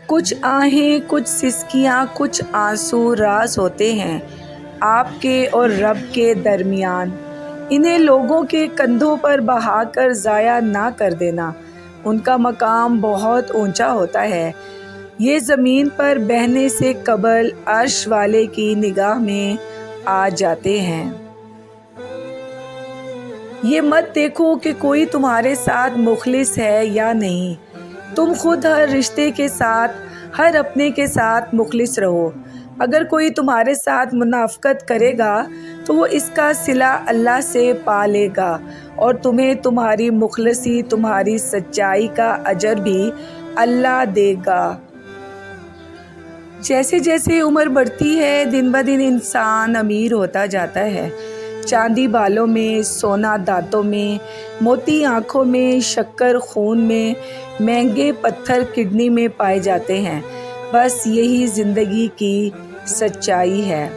کچھ آہیں، کچھ سسکیاں، کچھ آنسو راز ہوتے ہیں آپ کے اور رب کے درمیان۔ انہیں لوگوں کے کندھوں پر بہا کر ضائع نہ کر دینا، ان کا مقام بہت اونچا ہوتا ہے۔ یہ زمین پر بہنے سے قبل عرش والے کی نگاہ میں آ جاتے ہیں۔ یہ مت دیکھو کہ کوئی تمہارے ساتھ مخلص ہے یا نہیں، تم خود ہر رشتے کے ساتھ، ہر اپنے کے ساتھ مخلص رہو۔ اگر کوئی تمہارے ساتھ منافقت کرے گا تو وہ اس کا صلہ اللہ سے پا لے گا، اور تمہیں تمہاری مخلصی، تمہاری سچائی کا اجر بھی اللہ دے گا۔ جیسے جیسے عمر بڑھتی ہے، دن بدن انسان امیر ہوتا جاتا ہے۔ چاندی بالوں میں، سونا دانتوں میں، موتی آنکھوں میں، شکر خون میں، مہنگے پتھر کڈنی میں پائے جاتے ہیں۔ بس یہی زندگی کی سچائی ہے۔